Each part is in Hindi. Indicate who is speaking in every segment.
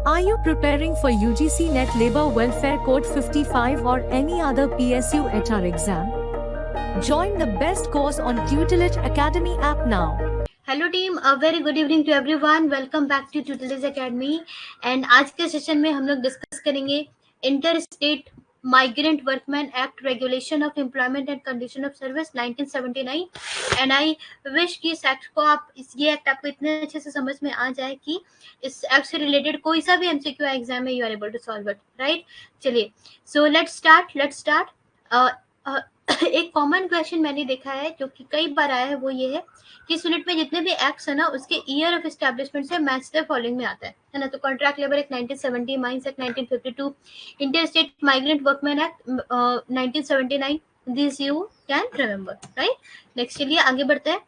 Speaker 1: Are you preparing for UGC Net Labour Welfare Code 55 or any other PSU HR exam? Join the best course on Tutelage Academy app now.
Speaker 2: Hello team, a very good evening to everyone. Welcome back to Tutelage academy. And आज के सेशन में हम लोग डिस्कस करेंगे inter state migrant workman act, regulation of employment and condition of service 1979। And I wish कि इस एक्ट को ये एक्ट आपको इतने अच्छे से समझ में आ जाए कि इस एक्ट से रिलेटेड कोई सा भी एमसीक्यू एग्जाम में you are able to solve it, right. चलिए, सो लेट्स स्टार्ट। एक कॉमन क्वेश्चन मैंने देखा है जो कि कई बार आया है, वो ये है कि इस यूनिट में जितने भी एक्ट्स है ना, उसके ईयर ऑफ एस्टैब्लिशमेंट से मैच द फॉलोइंग में आता है ना। तो contract labour act 1970, mines act 1952, inter state migrant workman act 1979, this you can remember, right. Next चलिए आगे बढ़ते हैं।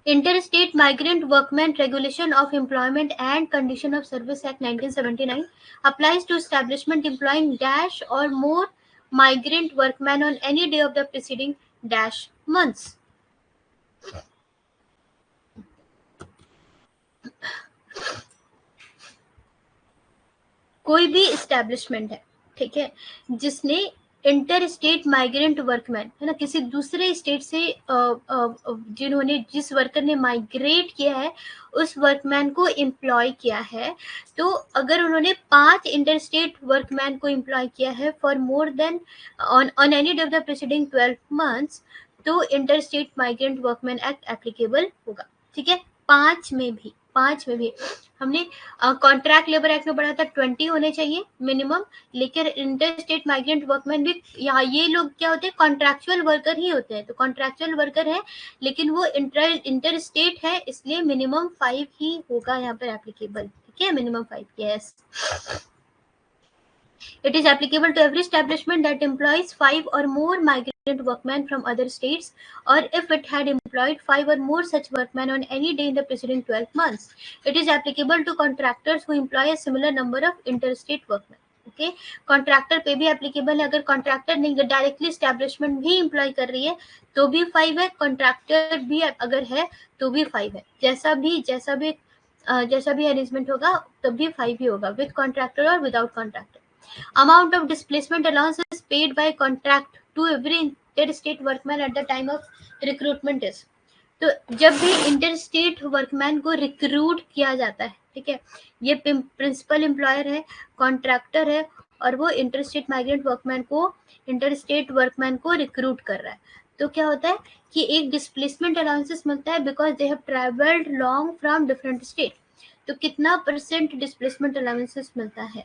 Speaker 2: Inter state migrant workman regulation of employment and condition of service act 1979 applies to establishment employing dash or more migrant workmen on any day of the preceding dash months. कोई भी इस्टेब्लिशमेंट है, ठीक है, जिसने इंटर स्टेट माइग्रेंट वर्कमैन है ना, किसी दूसरे स्टेट से जिन्होंने जिस वर्कर ने माइग्रेट किया है उस वर्कमैन को एम्प्लॉय किया है, तो अगर उन्होंने 5 इंटर स्टेट वर्कमैन को एम्प्लॉय किया है for more than on any day of the preceding 12 months, तो inter state migrant workman act applicable होगा, ठीक है। 5 में भी हमने कॉन्ट्रैक्ट लेबर एक्ट में पढ़ा था 20 होने चाहिए मिनिमम, लेकिन इंटर स्टेट माइग्रेंट वर्कमैन भी यहाँ ये लोग क्या होते हैं, कॉन्ट्रैक्चुअल वर्कर ही होते हैं। तो कॉन्ट्रैक्चुअल वर्कर है लेकिन वो इंटर स्टेट है, इसलिए मिनिमम 5 ही होगा यहाँ पर एप्लीकेबल, ठीक है, minimum 5। Yes, it is applicable to every establishment that employs 5 or more migrant workmen from other states, or if it had employed 5 or more such workmen on any day in the preceding 12 months. It is applicable to contractors who employ a similar number of interstate workmen. Okay, contractor पे भी एप्लीकेबल है। अगर कॉन्ट्रैक्टर नहीं डायरेक्टली स्टैब्लिशमेंट भी एम्प्लॉय कर रही है तो भी 5 है, कॉन्ट्रैक्टर भी अगर है तो भी 5 है। जैसा भी अरेंजमेंट होगा तब भी 5 ही होगा, विद कॉन्ट्रैक्टर और without contractor. Amount of displacement allowance is paid by contract to every interstate workman at the time of recruitment is. तो जब भी इंटरस्टेट वर्कमैन को रिक्रूट किया जाता है, ठीक है, ये प्रिंसिपल एम्प्लॉयर है, कॉन्ट्रैक्टर है, और वो इंटरस्टेट माइग्रेंट वर्कमैन को इंटरस्टेट वर्कमैन को रिक्रूट कर रहा है, तो क्या होता है कि एक डिस्प्लेसमेंट अलाउंसेस मिलता है because they have travelled long from different state. तो कितना परसेंट डिस्प्लेसमेंट अलाउंसेस मिलता है?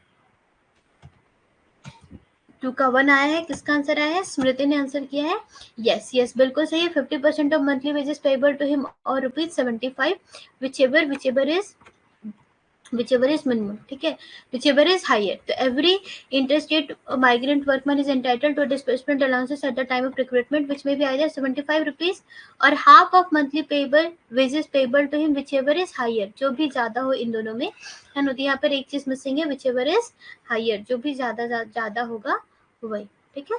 Speaker 2: 2 का 1 आया है, किसका आंसर आया है? स्मृति ने आंसर किया है। यस, बिल्कुल सही है। 50% of monthly wages payable to him और ₹75 whichever is minimum, ठीक है, whichever is higher. तो every interstate migrant workman is entitled to disbursement allowances at the time of recruitment which may be either ₹75 और half of monthly payable wages payable to him whichever is higher, जो भी ज्यादा हो इन दोनों में है ना। तो यहाँ पर एक चीज मिसिंग है, whichever is higher, जो भी ज्यादा होगा वही, ठीक है।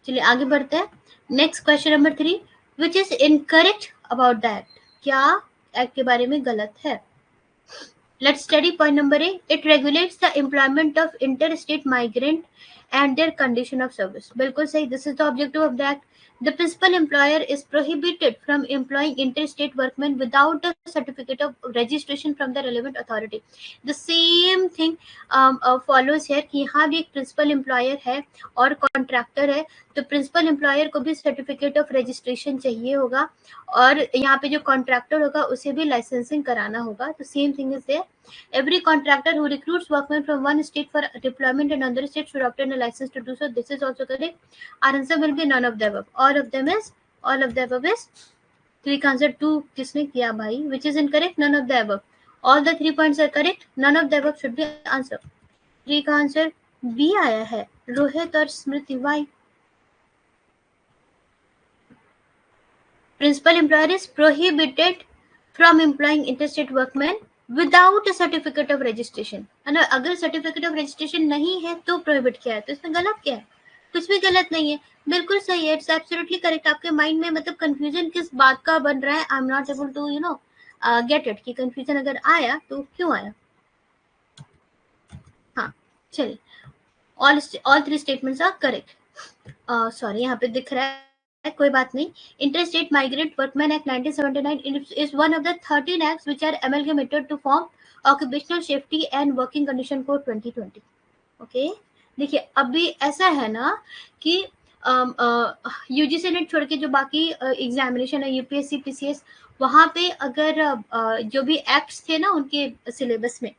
Speaker 2: चलिए आगे बढ़ते हैं। Next question number 3, which is incorrect about the act? क्या एक्ट के बारे में गलत है? Let's study point number A. It regulates the employment of interstate migrant and their condition of service. बिल्कुल सही, this is the objective of the act. The principal employer is prohibited from employing interstate workmen without a certificate of registration from the relevant authority. The same thing follows here कि यहाँ भी एक principal employer है और contractor है, तो principal employer को भी certificate of registration चाहिए होगा और यहाँ पे जो contractor होगा उसे भी licensing कराना होगा। तो same thing is there. Every contractor who recruits workmen from one state for deployment in another state should obtain a license to do so. This is also correct. Our answer will be none of the above. All of the above is 3 का आंसर 2 किसने किया भाई? Which is incorrect? None of the above. All the 3 points are correct. None of the above should be answer. 3 का आंसर B आया है, रोहित और स्मृति। Why? Principal employer is prohibited from employing interstate workmen without certificate of registration, है ना। अगर सर्टिफिकेट ऑफ रजिस्ट्रेशन नहीं है तो प्रोहिबिट किया है, तो इसमें गलत क्या है? कुछ भी गलत नहीं है, बिल्कुल सही है, इट्स एब्सोल्युटली करेक्ट। आपके माइंड में मतलब कंफ्यूजन किस बात का बन रहा है? I am not able to get it, कि कंफ्यूजन अगर आया तो क्यों आया। चलिए, all three statements are correct. Sorry, यहाँ पे दिख रहा है, कोई बात नहीं. Interstate Migrant Workmen Act 1979 is one of the 13 acts which are amalgamated to form Occupational Safety and Working Condition Code 2020. Okay, देखिए अभी ऐसा है ना कि यूजीसी नेट छोड़ के जो बाकी एग्जामिनेशन है, यूपीएससी, पीसीएस, वहाँ पे अगर जो भी एक्ट्स थे ना उनके सिलेबस में,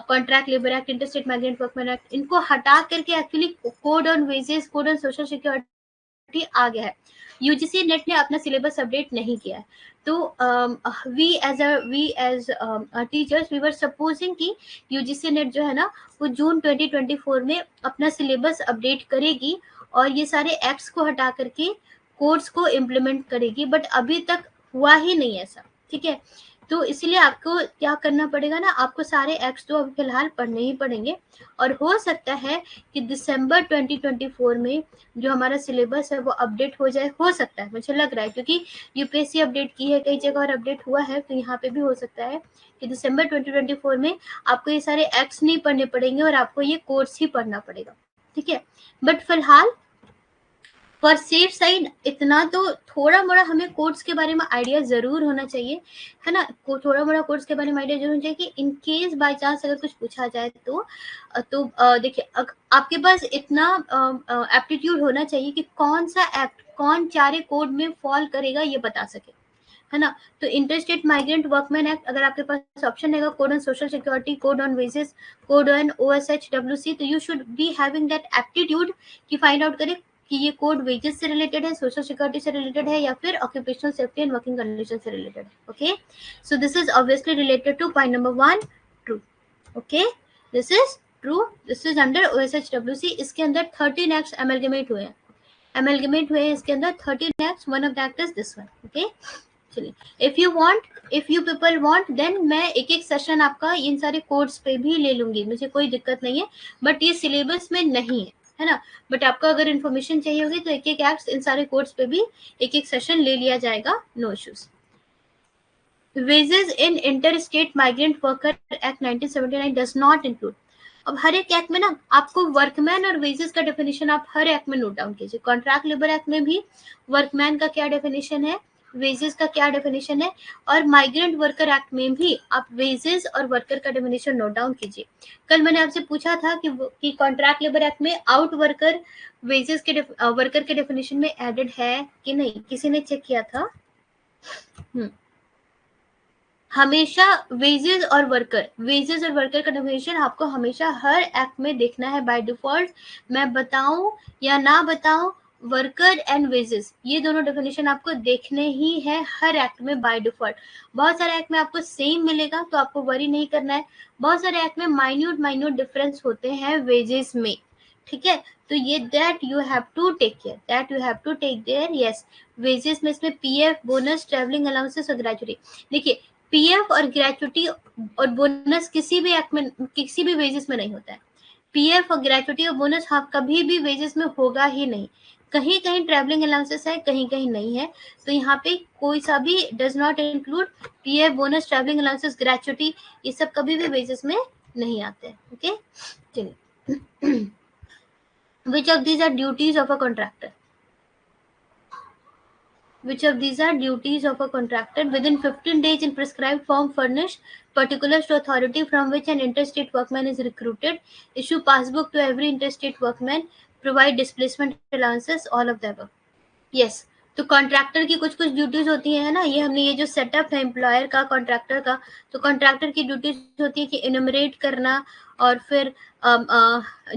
Speaker 2: contract labour act, interstate migrant workman act, इनको हटा करके actually code on wages, code on social security आ गया है. यूजीसी नेट ने अपना सिलेबस अपडेट नहीं किया है. तो we as teachers we were supposing कि यूजीसी नेट जो है ना वो जून 2024 में अपना सिलेबस अपडेट करेगी और ये सारे एक्ट्स को हटा करके कोड्स को इम्प्लीमेंट करेगी, बट अभी तक हुआ ही नहीं ऐसा. ठीक है, तो इसलिए आपको क्या करना पड़ेगा ना, आपको सारे एक्ट्स तो अभी फिलहाल पढ़ने ही पड़ेंगे, और हो सकता है कि दिसंबर 2024 में जो हमारा सिलेबस है वो अपडेट हो जाए. हो सकता है, मुझे लग रहा है, क्योंकि यूपीएससी अपडेट की है कई जगह और अपडेट हुआ है, तो यहाँ पे भी हो सकता है कि दिसंबर 2024 में आपको ये सारे एक्ट्स नहीं पढ़ने पड़ेंगे और आपको ये कोर्स ही पढ़ना पड़ेगा. ठीक है, बट फिलहाल फॉर सेफ साइड इतना तो थोड़ा मोड़ा हमें कोर्स के बारे में आइडिया जरूर होना चाहिए, है ना. थोड़ा मोड़ा कोर्स के बारे में आइडिया जरूर होना चाहिए कि इन केस बाय चांस अगर कुछ पूछा जाए तो देखिए आपके पास इतना एप्टीट्यूड होना चाहिए कि कौन सा एक्ट कौन चारे कोड में फॉल करेगा ये बता सके, है ना. तो इंटरस्टेट माइग्रेंट वर्कमैन एक्ट अगर आपके पास ऑप्शन रहेगा code on social security, code on wages, code on OSHWC, तो you should be having that aptitude कि फाइंड आउट करें कि ये कोड वेजेस से रिलेटेड है, सोशल सिक्योरिटी से रिलेटेड है, या फिर occupational safety and working condition से रिलेटेड है. Okay, so this is obviously related two point number 1, true. Okay, this is true, this is under OSHWC. इसके अंदर 13 एक्ट्स अमेलगमेट हुए हैं इसके अंदर 13 acts. One of the act is this one. Okay, चलिए, if you people want then मैं एक एक सेशन आपका इन सारे कोड्स पे भी ले लूंगी, मुझे कोई दिक्कत नहीं है, बट ये सिलेबस में नहीं है ना. बट आपको अगर इन्फॉर्मेशन चाहिए होगी तो एक एक एक्ट्स इन सारे कोड्स पे भी एक एक सेशन ले लिया जाएगा, no issues. Wages in inter state migrant worker act 1979 does not include. अब हर एक एक्ट में ना आपको वर्कमैन और वेजेस का डेफिनेशन आप हर एक्ट में नोट डाउन कीजिए. कॉन्ट्रैक्ट लेबर एक्ट में भी वर्कमैन का क्या डेफिनेशन है, वेजेस का क्या डेफिनेशन है, और माइग्रेंट वर्कर एक्ट में भी आप वेजेस और वर्कर का डेफिनेशन नोट डाउन कीजिए. कल मैंने आपसे पूछा था कि कॉन्ट्रैक्ट लेबर एक्ट में आउट वर्कर वेजेस के वर्कर के डेफिनेशन में एडेड है कि नहीं, किसी ने चेक किया था? हमेशा वेजेस और वर्कर का डेफिनेशन आपको हमेशा हर एक्ट में देखना है बाय डिफॉल्ट. मैं बताऊं या ना बताऊं, वर्कर एंड वेजेस ये दोनों डेफिनेशन आपको देखने ही है हर एक्ट में बाय डिफॉल्ट. बहुत सारे एक्ट में आपको सेम मिलेगा तो आपको वरी नहीं करना है. बहुत सारे एक्ट में माइन्यूट डिफरेंस होते हैं वेजेस में. ठीक है, तो ये that you have to take care. Yes, wages में इसमें पीएफ, बोनस, ट्रेवलिंग अलाउंसेस और ग्रेजुटी. देखिए, पीएफ और ग्रेचुटी और बोनस किसी भी एक्ट में, किसी भी वेजेस में नहीं होता है. पीएफ और ग्रेचुटी और बोनस हाँ कभी भी वेजेस में होगा ही नहीं. कहीं कहीं ट्रैवलिंग अलाउंसेस है, कहीं कहीं नहीं है. तो यहाँ पे कोई सा भी does not include PF, bonus, travelling allowances, gratuity, ये सब कभी भी वेजेस में नहीं आते हैं. ओके, चलिए. Which of these are duties of a contractor? Which of these are duties of a contractor? Within 15 days in prescribed form furnish particulars to authority from which an interstate workman is recruited, issue passbook to every interstate workman, provide displacement allowances, all of the above. Yes, तो कॉन्ट्रैक्टर की कुछ कुछ ड्यूटीज होती है ना, ये हमने ये जो सेटअप है एम्प्लॉयर का कॉन्ट्रैक्टर का, तो कॉन्ट्रैक्टर की ड्यूटीज होती है कि इनमरेट करना, और फिर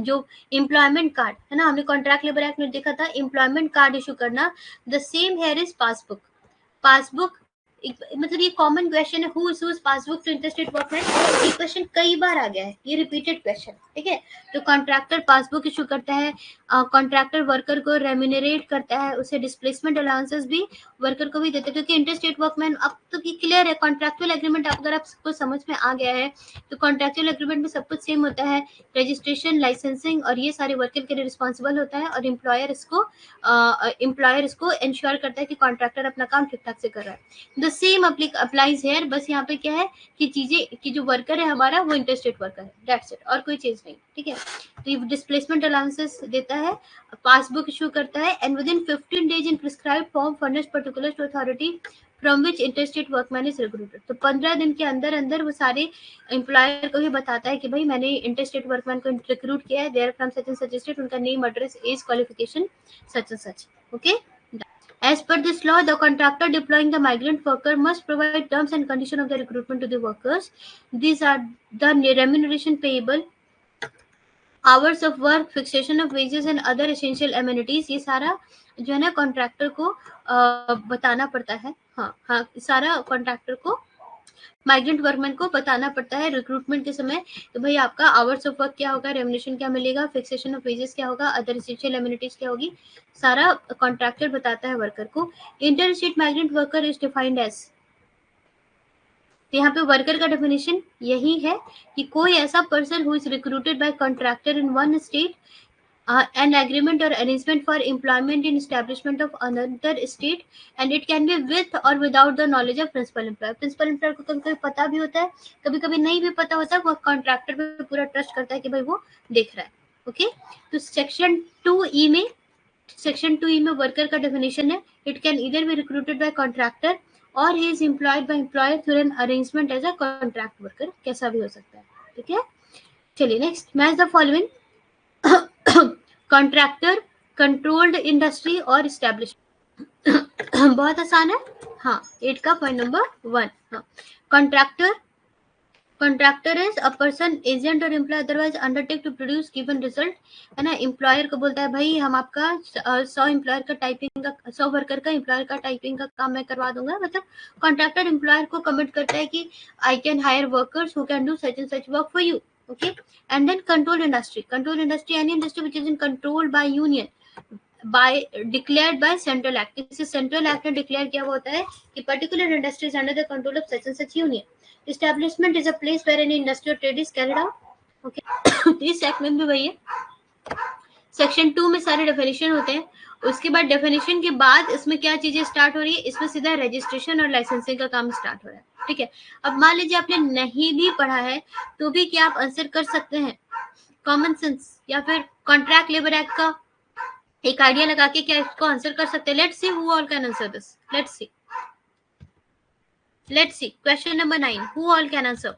Speaker 2: जो एम्प्लॉयमेंट कार्ड है ना, हमने कॉन्ट्रैक्ट लेबर एक्ट में देखा था एम्प्लॉयमेंट कार्ड इशू करना. The same here is passbook. मतलब ये कॉमन क्वेश्चन है, who issues passbook to interstate workman. ये क्वेश्चन कई बार आ गया है, ये रिपीटेड क्वेश्चन. ठीक है, तो कॉन्ट्रैक्टर पासबुक इशू करता है, कॉन्ट्रैक्टर वर्कर को रेम्यूनरेट करता है, उसे डिस्प्लेसमेंट अलाउंसेस भी वर्कर को भी देते हैं, क्योंकि इंटरस्टेट वर्कमैन अब तो क्लियर है. कॉन्ट्रैक्चुअल एग्रीमेंट अगर आपको समझ में आ गया है तो कॉन्ट्रैक्चुअल एग्रीमेंट में सब कुछ सेम होता है. रजिस्ट्रेशन, लाइसेंसिंग और ये सारे वर्कर के लिए रिस्पॉन्सिबल होता है, और एम्प्लॉयर इसको इंश्योर करता है कि कॉन्ट्रैक्टर अपना काम ठीक ठाक से कर रहा है. The same applies here. बस यहाँ पे क्या है कि चीजें कि जो वर्कर है हमारा वो इंटरस्टेट वर्कर है, दैट्स इट, और कोई चीज नहीं. ठीक है, तो ये डिस्प्लेसमेंट अलाउंसेस देता है, पासबुक इशू करता है, and within 15 days in prescribed form furnish particular to authority from which interstate workman is recruited. तो 15 दिन के अंदर अंदर वो सारे एम्प्लॉयर को ही बताता है कि भाई मैंने इंटरस्टेट वर्कमैन को रिक्रूट किया है, there from such and such state, उनका name, address, age, qualification such and such. Okay, as per this law, the contractor deploying the migrant worker must provide terms and conditions of the recruitment to the workers. These are the remuneration payable, hours of work, fixation of wages and other essential amenities। ये सारा जो है ना कॉन्ट्रैक्टर को बताना पड़ता है। हाँ, सारा कॉन्ट्रैक्टर को माइग्रेंट वर्कमैन को बताना पड़ता है रिक्रूटमेंट के समय कि भाई आपका आवर्स ऑफ वर्क क्या होगा, रेमुनेशन क्या मिलेगा, फिक्सेशन ऑफ वेजेस क्या होगा, अदर एसेंशियल एमिनिटीज क्या होगी, सारा कॉन्ट्रैक्टर बताता है वर्कर को। Inter state migrant worker is defined as, यहाँ पे वर्कर का डेफिनेशन यही है कि कोई ऐसा person who is recruited by contractor in one state, an agreement or arrangement for employment in establishment of another state, and it can be with or without the knowledge of principal employer। principal employer को कभी कभी पता भी होता है, कभी कभी नहीं भी पता होता है, वो कॉन्ट्रैक्टर पे पूरा ट्रस्ट करता है कि भाई वो देख रहा है। ओके, तो सेक्शन 2E में वर्कर का डेफिनेशन है, it can either be recruited by contractor और he is employed by employer through an arrangement as a contract worker, कैसा भी हो सकता है। ठीक है, चलिए next, match the following contractor, controlled industry और इस्टेब्लिशमेंट। बहुत आसान है। हाँ, 8 का पॉइंट नंबर 1। हाँ, contractor is a person, agent और employ otherwise undertake to produce given result, है ना। एम्प्लॉयर को बोलता है भाई हम आपका 100 एम्प्लॉयर का टाइपिंग का 100 वर्कर का एम्प्लॉयर का टाइपिंग का काम मैं करवा दूंगा। मतलब कॉन्ट्रैक्टर एम्प्लॉयर को कमिट करता है कि I can hire workers who can do such and such work for you. Okay, and then controlled industry, any industry which is in controlled by union, by declared by central act। किसी सेंट्रल एक्ट ने डिक्लेयर किया हुआ होता है कि particular industry is under the control of such and such union. Establishment is a place where any industry और trade is carried out. Okay, इस एक्ट में भी वही है। सेक्शन 2 में सारे डेफिनेशन होते हैं। उसके बाद डेफिनेशन के बाद इसमें क्या चीजें स्टार्ट हो रही है, इसमें सीधा रजिस्ट्रेशन और लाइसेंसिंग का काम स्टार्ट हो रहा है। ठीक है, अब मान लीजिए आपने नहीं भी पढ़ा है तो भी क्या आप आंसर कर सकते हैं, कॉमन सेंस या फिर कॉन्ट्रैक्ट लेबर एक्ट का एक आइडिया लगा के क्या इसको आंसर कर सकते हैं। Let's see who all can answer this. Let's see question number 9, who all can answer.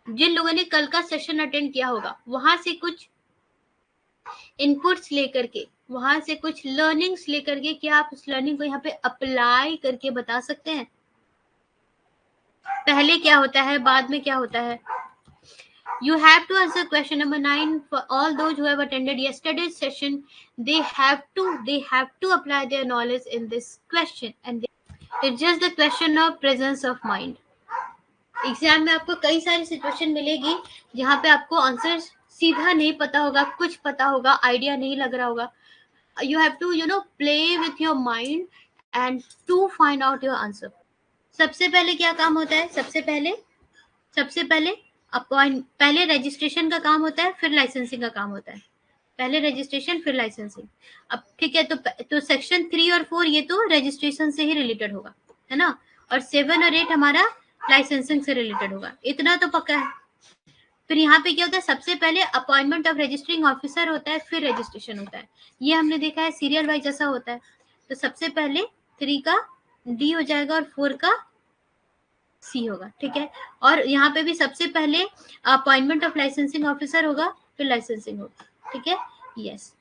Speaker 2: जिन लोगों ने कल का सेशन अटेंड किया होगा वहां से कुछ इनपुट्स लेकर के, वहां से कुछ लर्निंग्स लेकर के, क्या आप उस लर्निंग को यहाँ पे अप्लाई करके बता सकते हैं पहले क्या होता है बाद में क्या होता है। You have to answer question number 9 for all those who have attended yesterday's session. They have to apply their knowledge in this question, and it's just the question of presence of mind। Exam में आपको कई सारी सिचुएशन मिलेगी जहां पे आपको आंसर सीधा नहीं पता होगा, कुछ पता होगा, आइडिया नहीं लग रहा होगा। You have to play with your mind and to find out your answer। सबसे पहले क्या काम होता है, सबसे पहले पहले रजिस्ट्रेशन का काम होता है, फिर लाइसेंसिंग का काम होता है। पहले रजिस्ट्रेशन फिर लाइसेंसिंग। अब ठीक है, तो सेक्शन 3 और 4 ये तो रजिस्ट्रेशन से ही रिलेटेड होगा, है ना, और 7 और 8 हमारा लाइसेंसिंग से रिलेटेड होगा, इतना तो पक्का है। फिर यहाँ पे क्या होता है, सबसे पहले अपॉइंटमेंट ऑफ रजिस्टरिंग ऑफिसर होता है, फिर रजिस्ट्रेशन होता है। ये हमने देखा है सीरियल वाइज जैसा होता है। तो सबसे पहले 3 का डी हो जाएगा और 4 का सी होगा। ठीक है, और यहाँ पे भी सबसे पहले अपॉइंटमेंट ऑफ लाइसेंसिंग ऑफिसर होगा, फिर लाइसेंसिंग होगा। ठीक है, यस,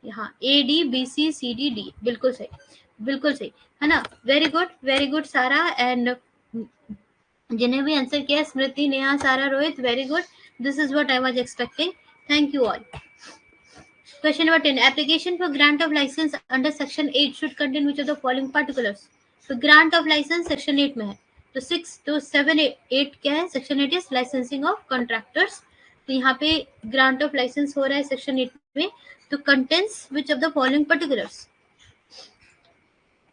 Speaker 2: यहाँ ADBCCDD बिल्कुल सही है ना। वेरी गुड सारा, एंड जिन्हें भी आंसर किया, स्मृति, नेहा, सारा, Rohit, very good. This is what I was expecting. Thank you all. Question number 10, application for grant of license under section 8 should contain which of the following particulars। तो grant of license section 8 में है, तो 6 तो 7 8 क्या है, section 8 is licensing of contractors। तो यहाँ पे grant of license हो रहा है section 8 में, तो contains which of the following particulars।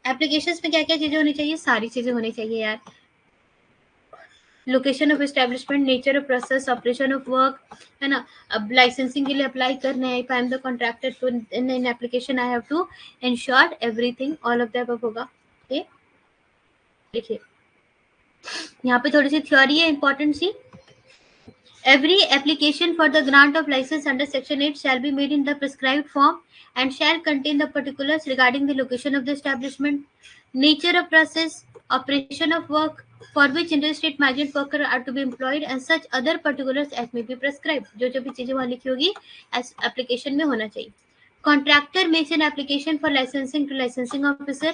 Speaker 2: applications में क्या क्या चीजें होनी चाहिए, सारी चीजें होनी चाहिए यार। Location of establishment, nature of process, operation of work, है ना। अब लाइसेंसिंग के लिए अप्लाई करना है, if I am the contractor तो in application I have to ensure everything, all of the above होगा। ओके, देखिए यहाँ पे थोड़ी सी थ्योरी है इंपॉर्टेंट सी। Every application for the grant of license under Section 8 shall be made in the prescribed form and shall contain the particulars regarding the location of the establishment, nature of process, operation of work for which interstate migrant workers are to be employed, and such other particulars as may be prescribed. जो भी चीजें वहाँ लिखी होगी as application में होना चाहिए. Contractor makes an application for licensing to licensing officer.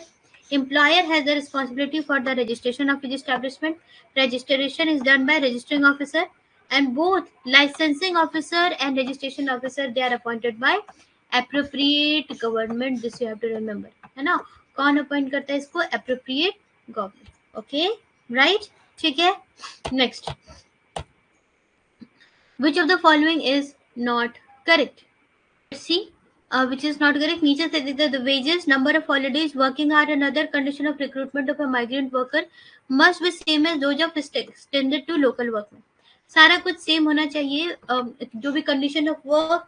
Speaker 2: Employer has the responsibility for the registration of his establishment. Registration is done by registering officer, and both licensing officer and registration officer they are appointed by appropriate government. This you have to remember, है ना. कौन अपॉइंट करता है इसको? appropriate government. Okay, right? ठीक है. Next, which of the following is not correct? Let's see. Which is not correct. नीचे से देखते the wages, number of holidays, working hour and other condition of recruitment of a migrant worker must be same as those of extended to local workmen. सारा कुछ सेम होना चाहिए. जो भी condition of work,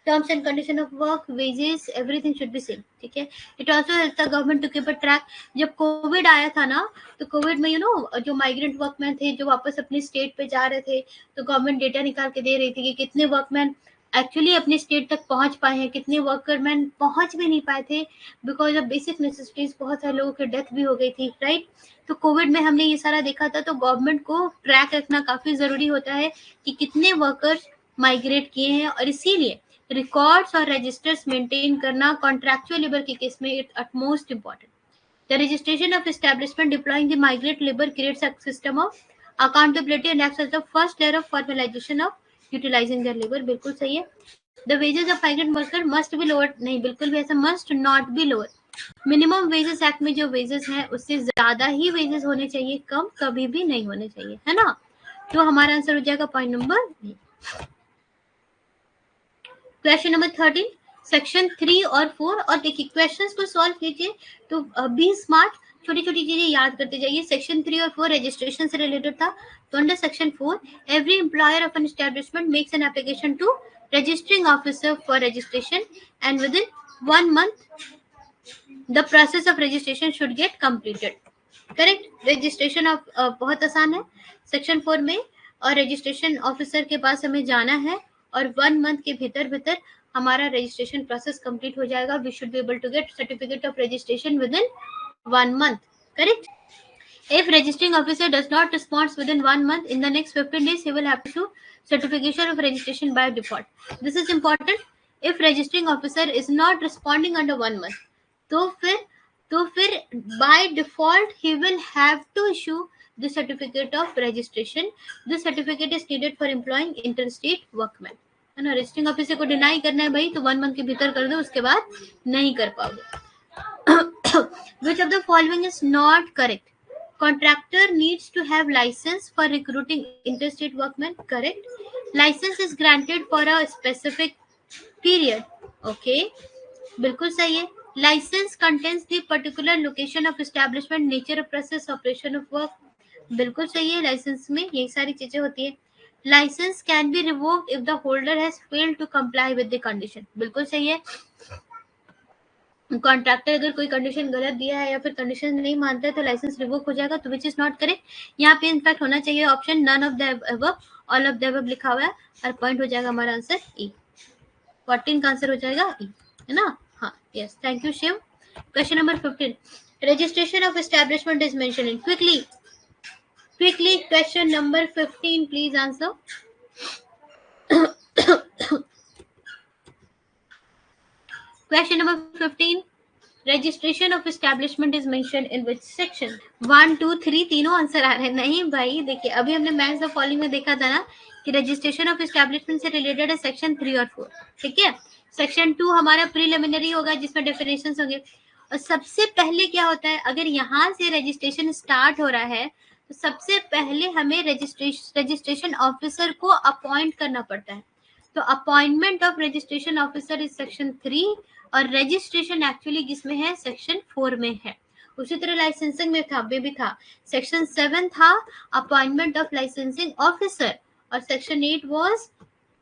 Speaker 2: terms and condition of work, wages, everything should be same. ठीक है. It also help the government to keep a track. जब कोविड आया था ना, तो कोविड में जो माइग्रेंट वर्कमैन थे जो वापस अपनी स्टेट पे जा रहे थे, तो गवर्नमेंट डेटा निकाल के दे रही थी कि कितने वर्कमैन एक्चुअली अपने स्टेट तक पहुंच पाए हैं, कितने वर्करमैन पहुंच भी नहीं पाए थे बिकॉज ऑफ बेसिक नेसेसिटीज. बहुत सारे लोगों की डेथ भी हो गई थी, राइट. तो कोविड में हमने ये सारा देखा था. तो गवर्नमेंट को ट्रैक रखना काफी जरूरी होता है कि कितने वर्कर्स माइग्रेट किए हैं, और इसीलिए रिकॉर्ड्स और रजिस्टर्स मेंटेन करना कॉन्ट्रैक्चुअल लेबर के केस में it utmost important. The registration of establishment deploying the migrant labor creates a system of accountability and acts as the first layer of formalization of utilizing their labor. बिल्कुल सही है. The wages of migrant worker must be lower. नहीं, बिल्कुल भी ऐसा must not be lower. Minimum wages act में जो वेजेस हैं उससे ज्यादा ही वेजेस होने चाहिए, कम कभी भी नहीं होने चाहिए, है ना. तो हमारा आंसर हो जाएगा point number B. Question number 13 section 3 और 4. और देखिए क्वेश्चंस को सॉल्व कीजिए तो बी स्मार्ट, छोटी छोटी चीजें याद करते जाइए. सेक्शन 3 और 4 रजिस्ट्रेशन से रिलेटेड था. तो under section 4 every employer of an establishment makes an application to registering officer for registration, and within 1 month the process of registration should get completed. Correct. Registration of बहुत आसान है सेक्शन 4 में, और रजिस्ट्रेशन ऑफिसर के पास हमें जाना है और 1 मंथ के भीतर हमारा रजिस्ट्रेशन प्रोसेस कंप्लीट हो जाएगा. We should be able to get certificate of registration within 1 month. Correct. If registering officer does not respond within 1 month, in the next 15 days, he will have to issue certification of registration by default. This is important. If registering officer is not responding under 1 month, तो फिर by default he will have to issue the certificate of registration. This certificate is needed for employing interstate workmen. है ना. रजिस्ट्रिंग ऑफिसर को डिनाई करना है भाई, तो 1 month के भीतर कर दो, उसके बाद नहीं कर पाओगे. Which of the following is not correct? Contractor needs to have license for recruiting interstate workmen. Correct. License is granted for a specific period. Okay, बिल्कुल सही है. License contains the particular location of establishment, nature of process, operation of work. बिल्कुल सही है. लाइसेंस में ये सारी चीजें होती है. License can be revoked if the holder has failed to comply with the condition. बिल्कुल सही है. कॉन्ट्रैक्टर अगर कोई कंडीशन गलत दिया है या फिर कंडीशन नहीं मानता है तो लाइसेंस रिवोक हो जाएगा. तो विच इज नॉट करेक्ट. यहाँ पे इनफैक्ट होना चाहिए option none of the above, all of the above लिखा हुआ है, और पॉइंट हो जाएगा हमारा आंसर ई. 14 का आंसर हो जाएगा ई, है ना. हाँ, yes, thank you Shiv. Question number 15 registration of establishment is mention in quickly question number 15 please answer. Question number 15. Registration of establishment is mentioned in which section? 1, 2, 3 तीनों आंसर आ रहे हैं. नहीं भाई, देखिए अभी हमने मैच द फॉलोइंग में देखा था ना कि रजिस्ट्रेशन ऑफ एस्टैब्लिशमेंट से रिलेटेड है सेक्शन 3 और 4. ठीक है. सेक्शन 2 हमारा प्रीलिमिनरी होगा जिसमें डेफिनेशंस होंगे. और सबसे पहले क्या होता है, अगर यहाँ से रजिस्ट्रेशन स्टार्ट हो रहा है तो सबसे पहले हमें रजिस्ट्रेशन ऑफिसर को अपॉइंट करना पड़ता है. तो appointment of registration officer is section 3 और रजिस्ट्रेशन एक्चुअली जिसमें है सेक्शन 4 में है. उसी तरह लाइसेंसिंग में भी था. सेक्शन 7 था अपॉइंटमेंट ऑफ लाइसेंसिंग ऑफिसर, और section 8 was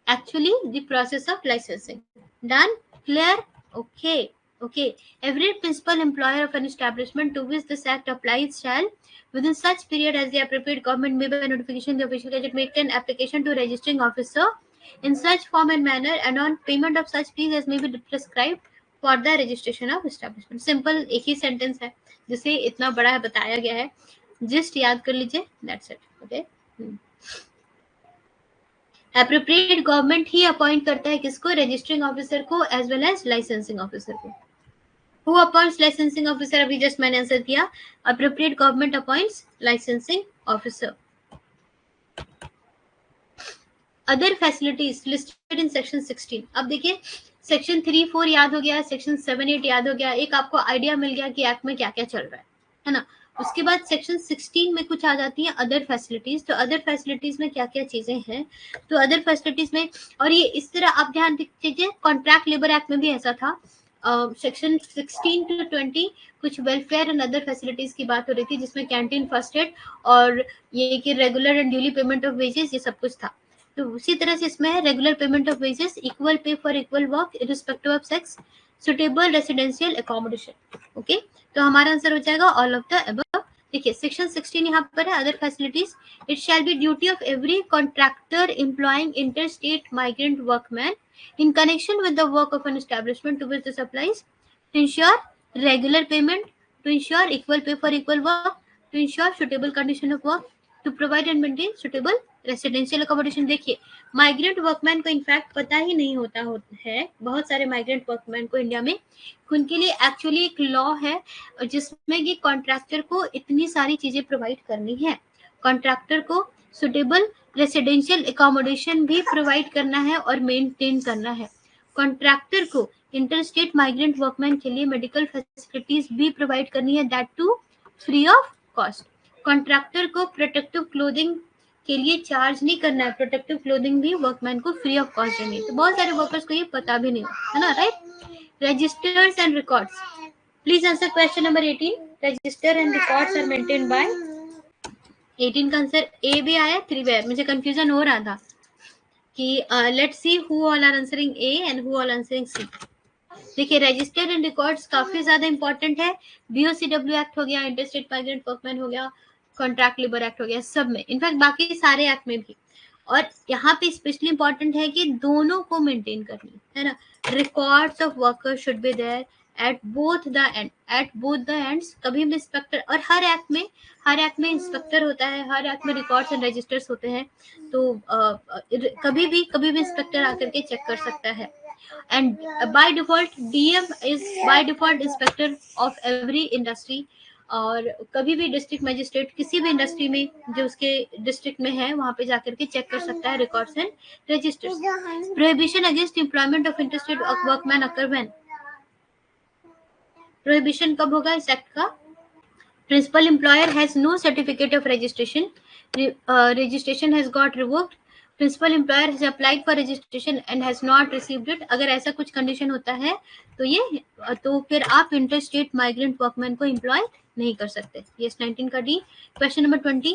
Speaker 2: actually the process of licensing. Done, clear, okay. Okay, every principal employer of an establishment to which this act applies shall, within such period as the appropriate government may by notification the official gazette make an application to registering officer in such form and manner and on payment of such fees as may be prescribed for the registration of establishment. Simple एक ही सेंटेंस है जिसे इतना बड़ा है बताया गया है, जस्ट याद कर लीजिए, that's it. Okay, appropriate government ही अपॉइंट करता है किसको, रजिस्टरिंग ऑफिसर को as well as licensing officer को. हु अपॉइंट्स लाइसेंसिंग ऑफिसर, अभी जस्ट मैंने आंसर किया, appropriate government appoints licensing officer. Other facilities listed in section 16. अब देखिए सेक्शन 3-4 याद हो गया, सेक्शन 7-8 याद हो गया, एक आपको आइडिया मिल गया कि एक्ट में क्या क्या चल रहा है ना. उसके बाद सेक्शन 16 में कुछ आ जाती है अदर फैसिलिटीज. तो अदर फैसिलिटीज में क्या क्या चीजें हैं, तो अदर फैसिलिटीज में, और ये इस तरह आप ध्यान दीजिए, कॉन्ट्रैक्ट लेबर एक्ट में भी ऐसा था. सेक्शन 16 to 20 कुछ वेलफेयर एंड अदर फैसिलिटीज की बात हो रही थी, जिसमें कैंटीन, फर्स्ट एड और ये कि regular and duly payment of wages, ये सब कुछ था. तो उसी तरह से इसमें है regular payment of wages, equal pay for equal work irrespective of sex, suitable residential accommodation. Okay, तो हमारा आंसर हो जाएगा ऑल ऑफ द अबव. देखिए सेक्शन 16 यहाँ पर है other facilities. It shall be duty of every contractor employing interstate migrant workman in connection with the work of an establishment to which this applies, to ensure regular payment, to ensure equal pay for equal work, to ensure suitable condition of work, to provide and maintain suitable residential accommodation. देखिए माइग्रेंट वर्कमैन को इनफैक्ट पता ही नहीं होता है, बहुत सारे माइग्रेंट वर्कमैन को इंडिया में, उनके लिए एक्चुअली एक लॉ है जिसमें कि कॉन्ट्रैक्टर को इतनी सारी चीजें प्रोवाइड करनी है. कॉन्ट्रैक्टर को सुटेबल रेसिडेंशियल अकोमोडेशन भी प्रोवाइड करना है और मेंटेन करना है. कॉन्ट्रैक्टर को इंटरस्टेट माइग्रेंट वर्कमैन के लिए मेडिकल फैसिलिटीज भी प्रोवाइड करनी है, that too free of cost. Contractor को प्रोटेक्टिव क्लोथिंग के लिए चार्ज नहीं करना है, प्रोटेक्टिव क्लोथिंग भी वर्कमैन को फ्री ऑफ कॉस्ट देनी है. तो बहुत सारे वर्कर्स को ये पता भी नहीं होता है ना, right. Registers and records, please answer question number 18. Register and records are maintain by, 18 का आंसर ए भी आया, 3 भी आया. मुझे कंफ्यूजन हो रहा था कि let's see who all are answering A and who all answering C. देखिए रजिस्टर एंड रिकॉर्ड्स काफी ज्यादा इंपॉर्टेंट है. बीओसीडब्ल्यू एक्ट हो गया, इंटरस्टेट माइग्रेंट वर्कमैन हो गया, कॉन्ट्रैक्ट लेबर एक्ट हो गया, सब में, इनफैक्ट बाकी सारे एक्ट में भी. और यहाँ पे स्पेशली इंपॉर्टेंट है कि दोनों को मेंटेन करनी है ना. Records of worker should be there at both the end, at both the ends. कभी भी इंस्पेक्टर, और हर एक्ट में इंस्पेक्टर होता है, हर एक्ट में रिकॉर्ड्स एंड रजिस्टर्स होते हैं. तो कभी भी इंस्पेक्टर आकर के चेक कर सकता है. And by default DM is by default inspector of every industry. और कभी भी डिस्ट्रिक्ट मजिस्ट्रेट किसी भी इंडस्ट्री में जो उसके डिस्ट्रिक्ट में है वहां पे जाकर के चेक कर सकता है records and registers. Prohibition against employment of interstate workman occur when, prohibition कब होगा इस एक्ट का. Principal employer has no certificate of registration, registration has got revoked, principal employer has applied for registration and has not received it. अगर ऐसा कुछ कंडीशन होता है तो फिर आप इंटरस्टेट माइग्रेंट वर्कमैन को एम्प्लॉय नहीं कर सकते. यस 19 का D. Question number 20.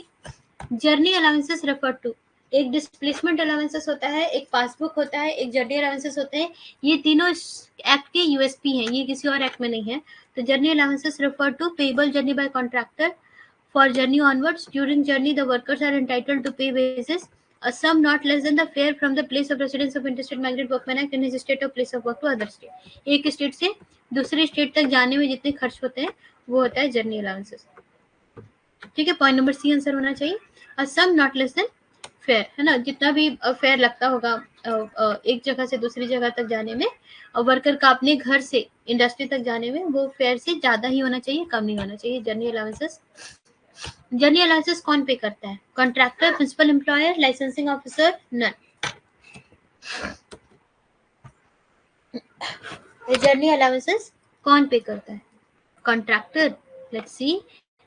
Speaker 2: Journey allowances refer to, एक डिस्प्लेसमेंट अलाउंसेस होता है, एक पासबुक होता है, एक जर्नी अलाउंसेस होते हैं. ये तीनों एक्ट के यूएसपी हैं, ये किसी और एक्ट में नहीं है. तो journey allowances refer to payable journey by contractor. For journey onwards, during journey, the workers are entitled to pay wages, a sum not less than the fare from the place of residence of interstate migrant workman act in his state of place of work to other state. एक स्टेट से दूसरे स्टेट तक जाने में जितने खर्च होते हैं वो होता है जर्नी अलाउंसेस. ठीक है, पॉइंट नंबर सी आंसर होना चाहिए. a sum not less than fare, है ना, जितना भी फेयर लगता होगा एक जगह से दूसरी जगह तक जाने में, और वर्कर का अपने घर से इंडस्ट्री तक जाने में, वो फेयर से ज्यादा ही होना चाहिए, कम नहीं होना चाहिए. जर्नी अलाउंसेस, जर्नी अलाउंसेस कौन पे करता है, contractor, principal employer, licensing officer, none. Journey allowances कौन पे करता है, contractor. Let's see,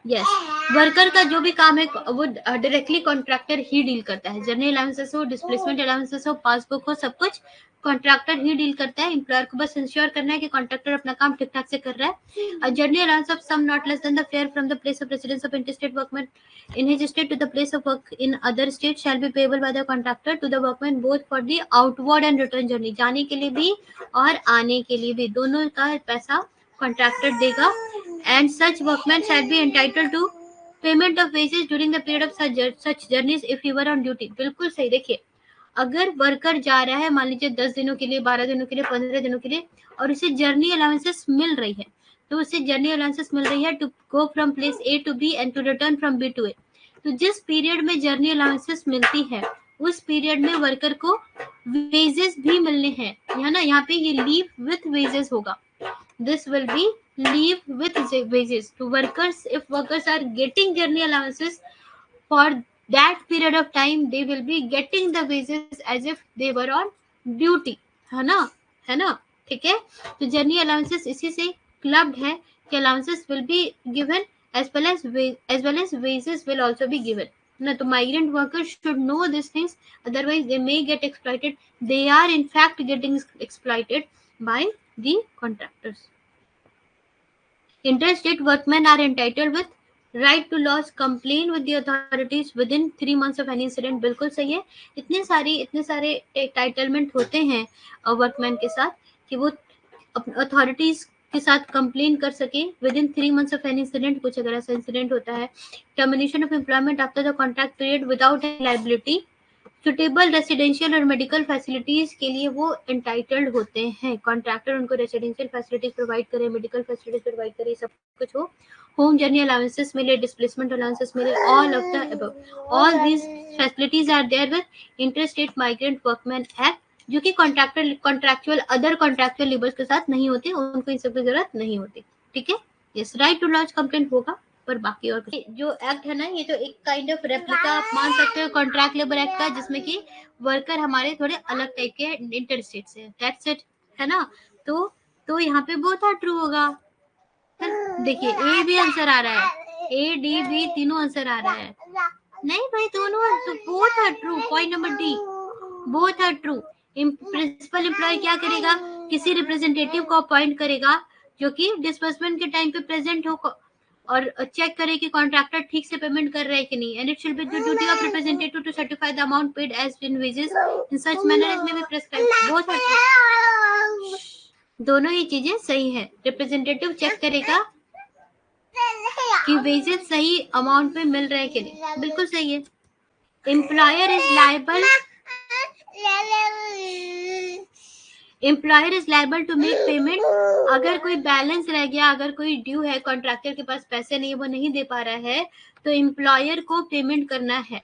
Speaker 2: yes, worker का जो भी काम है वो डायरेक्टली कॉन्ट्रैक्टर ही डील करता है। जर्नी अलाउंसेस हो, डिस्प्लेसमेंट अलाउंसेस हो, पासबुक हो, सब कुछ कॉन्ट्रैक्टर ही डील करता है। एम्प्लॉयर को बस इंश्योर करना है कि कॉन्ट्रैक्टर अपना काम ठीक ठाक से कर रहा है। Journey allowance of sum not less than the fare from the place of residence of interstate workman in his state to the place of work in other state shall be payable by the contractor to the workman both for the outward and return journey, जाने के लिए भी और आने के लिए भी दोनों का पैसा कॉन्ट्रैक्टर देगा। and such workman shall be entitled to payment of wages during the period of such journeys if he were on duty। बिल्कुल सही। देखिए, अगर वर्कर जा रहा है, मान लीजिए 10 दिनों के लिए, 12 दिनों के लिए, 15 दिनों के लिए, और उसे जर्नी अलाउंसेस मिल रही है, तो उसे जर्नी अलाउंसेस मिल रही है to go from place A to B and to return from B to A. तो जिस पीरियड में जर्नी अलाउंसेस मिलती है उस पीरियड में वर्कर को वेजेस भी मिलने हैं, है ना। यहाँ पे ये लीव विथ वेजेस होगा। This will be leave with wages to workers if workers are getting journey allowances for that period of time they will be getting the wages as if they were on duty, है ना। ठीक है, तो जर्नी अलाउंसेस इसी से क्लब्ड है कि allowances will be given as well as wages will also be given ना। तो migrant workers should know these things, otherwise they may get exploited। they are in fact getting exploited by the contractors। interstate workmen are entitled with right to lodge complaint with the authorities within 3 months of any incident। बिल्कुल सही है। इतने सारे टाइटलमेंट होते हैं वर्कमैन के साथ कि वो अथॉरिटीज के साथ कंप्लेन कर सके within 3 months of any incident. कुछ अगर ऐसा इंसिडेंट होता है, termination of employment after the contract period without liability, suitable residential और मेडिकल फैसिलिटीज के लिए वो एंटाइटल्ड होते हैं। कॉन्ट्रैक्टर उनको रेसिडेंशियल फैसिलिटीज प्रोवाइड करे, मेडिकल फैसिलिटीज प्रोवाइड करे, सब कुछ हो। होम जर्नी अलाउंसेस मिले, डिस्प्लेसमेंट अलाउंसेस मिले, all of the above. All these facilities are there with interstate migrant workman act, जो कि कॉन्ट्रैक्चुअल अदर कॉन्ट्रैक्चुअल लेबर्स के साथ नहीं होते, उनको इन सब की जरूरत नहीं होती। ठीक है, yes, right to launch complaint होगा, पर बाकी और जो एक्ट है ना, ये तो एक काइंड ऑफ रेप्लिका आप मान सकते हो कॉन्ट्रैक्ट लेबर एक्ट का, जिसमें कि वर्कर हमारे थोड़े अलग टाइप के इंटरस्टेट से, दैट्स इट, है ना। तो यहाँ पे बोथ आर ट्रू होगा। देखिए, ए भी आंसर आ रहा है, ए डी बी तीनों आंसर आ रहा है। नहीं भाई, दोनों तो both are true. Point number D, both are true. Principal employ क्या करेगा, किसी रिप्रेजेंटेटिव को अपॉइंट करेगा जो कि डिस्बर्समेंट के टाइम पे प्रेजेंट हो और चेक करे कि कॉन्ट्रैक्टर ठीक से पेमेंट कर रहा है कि नहीं। And it should be the duty of representative to certify the amount paid as in wages in such manner as may be prescribed. Both are true, दोनों ही चीजें सही है। रिप्रेजेंटेटिव चेक करेगा कि वेजेस सही अमाउंट में मिल रहे हैं कि नहीं, बिल्कुल सही है। Employer is liable, employer is liable to make payment. अगर कोई बैलेंस रह गया, अगर कोई ड्यू है, कॉन्ट्रैक्टर के पास पैसे नहीं है, वो नहीं दे पा रहा है, तो एम्प्लॉयर को पेमेंट करना है।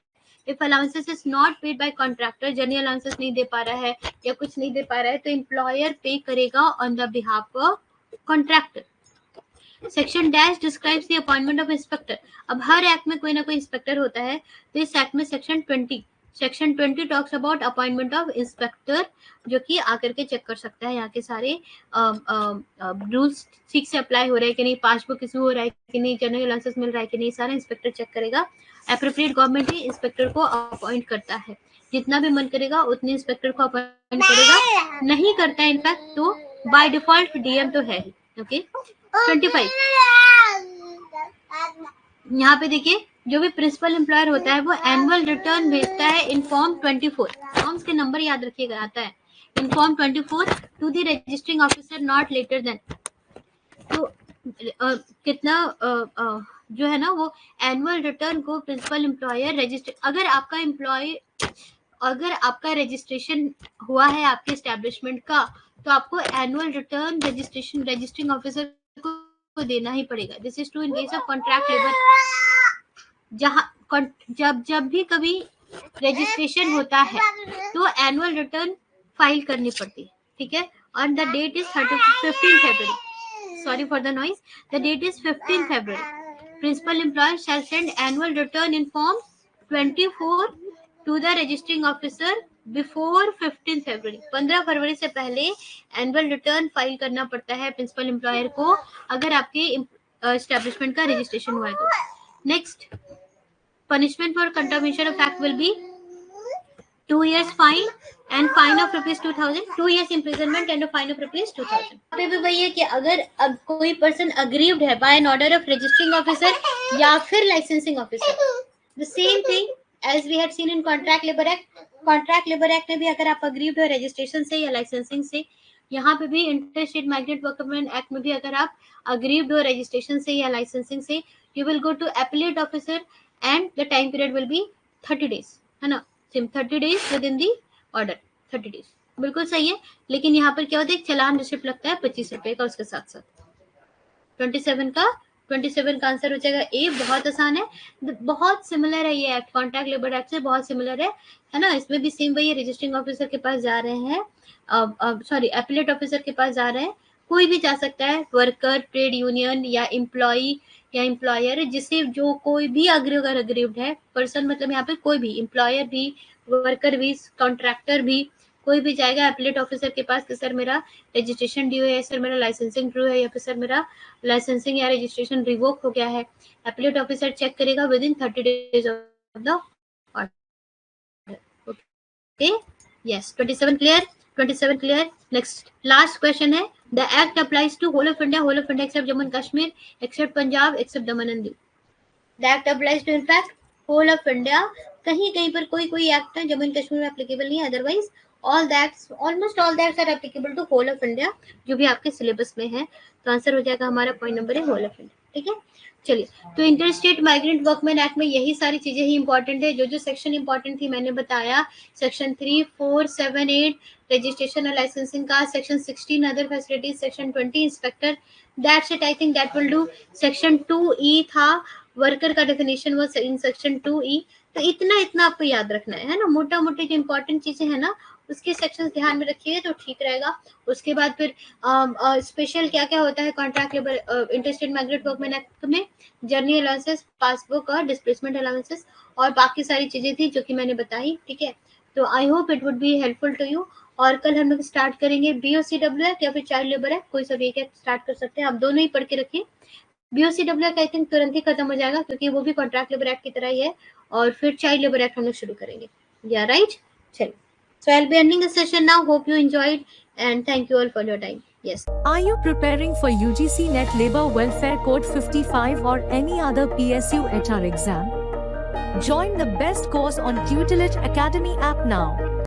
Speaker 2: If allowances is not paid by contractor, journey allowances नहीं दे पा रहा है या कुछ नहीं दे पा रहा है, तो एम्प्लॉयर पे करेगा on the behalf of contractor. Section dash describes the appointment of inspector. अब हर एक्ट में कोई ना कोई इंस्पेक्टर होता है, तो इस एक्ट में section 20 talks about appointment of inspector, जो कि आकर के चेक कर सकता है यहाँ के सारे रूल्स ठीक से अप्लाई हो रहे हैं कि नहीं, पासबुक इशू हो रहा है कि नहीं, जर्नल अलाउंसेस मिल रहा है कि नहीं, सारा इंस्पेक्टर चेक करेगा। एप्रोप्रिएट गवर्नमेंट ही इंस्पेक्टर को अपॉइंट करता है, जितना भी मन करेगा उतने इंस्पेक्टर को अपॉइंट करेगा। नहीं करता है इनफैक्ट तो बाय डिफॉल्ट डीएम तो है। ओके, 25 यहाँ पे देखिए, जो भी प्रिंसिपल एम्प्लॉयर होता है वो एनुअल रिटर्न भेजता है इन फॉर्म 24। फॉर्म्स के नंबर याद रखिएगा, आता है in form 24 to the registering officer not later than. तो कितना जो है ना, वो एनुअल रिटर्न को प्रिंसिपल एम्प्लॉयर रजिस्टर, अगर आपका रजिस्ट्रेशन हुआ है आपके एस्टेब्लिशमेंट का, तो आपको एनुअल रिटर्न रजिस्ट्रिंग ऑफिसर को देना ही पड़ेगा। This is true in case of contract labour. जब भी कभी रजिस्ट्रेशन होता है तो एनुअल रिटर्न फाइल करनी पड़ती है। ठीक है, और the date is 15 February। Sorry for the noise, the date is 15 February। Principal employer shall send annual return in form 24 to the registering officer before 15 February। 15 फरवरी से पहले एनुअल रिटर्न फाइल करना पड़ता है प्रिंसिपल एम्प्लॉयर को, अगर आपके एस्टेब्लिशमेंट का रजिस्ट्रेशन हुआ है तो। Next, punishment for contamination of act will be 2 years fine and fine of rupees 2000, 2 years imprisonment and a fine of rupees 2000. यहाँ पे भी वही है कि अगर अब कोई पर्सन अग्रीव्ड है by an order of registering officer या फिर licensing officer, the same thing as we had seen in contract labour act. Contract labour act में भी अगर आप अग्रीव्ड हो रजिस्ट्रेशन से या लाइसेंसिंग से, यहाँ पे भी inter state migrant workman act में भी अगर आप अग्रीव्ड हो रजिस्ट्रेशन से या लाइसेंसिंग से, you will go to appellate officer and the time period will be 30 days, है ना, सिम 30 days within the order, 30 days, बिल्कुल सही है। लेकिन यहाँ पर क्या होता है, एक चलान रिसिप्ट लगता है 25 रुपए का उसके साथ साथ। 27 का आंसर हो जाएगा ए। बहुत आसान है, बहुत सिमिलर है ये एक्ट, कॉन्ट्रैक्ट लेबर एक्ट से बहुत सिमिलर है ना। इसमें भी सेम वही रजिस्टरिंग ऑफिसर के पास जा रहे हैं, सॉरी एपीलेट ऑफिसर के पास जा रहे हैं, कोई भी जा सकता है, वर्कर, ट्रेड यूनियन या एम्प्लॉई या एम्प्लॉयर, जिसे जो कोई भी अगर अग्रीव्ड है पर्सन, मतलब यहाँ पे कोई भी एम्प्लॉयर भी, वर्कर भी, कॉन्ट्रैक्टर भी, कोई भी जाएगा एपीलेट ऑफिसर के पास कि सर मेरा रजिस्ट्रेशन ड्यू है, सर मेरा लाइसेंसिंग ड्यू है, या फिर सर मेरा लाइसेंसिंग या रजिस्ट्रेशन रिवोक हो गया है। एपीलेट ऑफिसर चेक करेगा within 30 days of the order. Okay, yes, 27 clear, 27 clear. Next last question है, the act applies to whole of India except Jammu and Kashmir, except Punjab, except Daman and Diu. The act applies to in fact whole of India, कहीं कहीं पर कोई एक्ट है जम्मू एंड कश्मीर में एप्लीकेबल नहीं है, otherwise all that's, almost all that's are applicable to whole of India, जो भी आपके सिलेबस में है। तो आंसर हो जाएगा हमारा पॉइंट नंबर है होल ऑफ इंडिया, ठीक है। चलिए, तो inter state migrant workman act में यही सारी चीजें ही इंपॉर्टेंट है। जो जो सेक्शन इंपॉर्टेंट थी मैंने बताया, सेक्शन 3, 4, 7, 8 रजिस्ट्रेशन और लाइसेंसिंग का, section 16 other facilities, section 20 inspector, that's it, I think that will do. Section 2E था, वर्कर का डेफिनेशन वो इन सेक्शन 2E। तो इतना आपको याद रखना है ना, मोटा मोटी जो इंपॉर्टेंट चीजें हैं ना उसके सेक्शंस ध्यान में रखिएगा तो ठीक रहेगा। उसके बाद फिर स्पेशल क्या क्या होता है contract labour inter state migrant workman act में, जर्नी अलाउंसेस, पासबुक और डिस्प्लेसमेंट अलाउंसेस और बाकी सारी चीजें थी जो कि मैंने बताई, ठीक है। तो I hope it would be helpful to you. और कल हम लोग स्टार्ट करेंगे BOCW एक्ट या फिर चाइल्ड लेबर एक्ट, कोई सा भी एक एक्ट स्टार्ट कर सकते हैं, आप दोनों ही पढ़ के रखिए। BOCW एक्ट आई थिंक तुरंत ही खत्म हो जाएगा क्योंकि वो भी कॉन्ट्रैक्ट लेबर एक्ट की तरह ही है, और फिर चाइल्ड लेबर एक्ट हम लोग शुरू करेंगे, या राइट। चलिए, so I'll be ending the session now. Hope you enjoyed and thank you all for your time. Yes.
Speaker 1: Are you preparing for UGC Net Labor Welfare Code 55 or any other PSU HR exam? Join the best course on Tutelage Academy app now.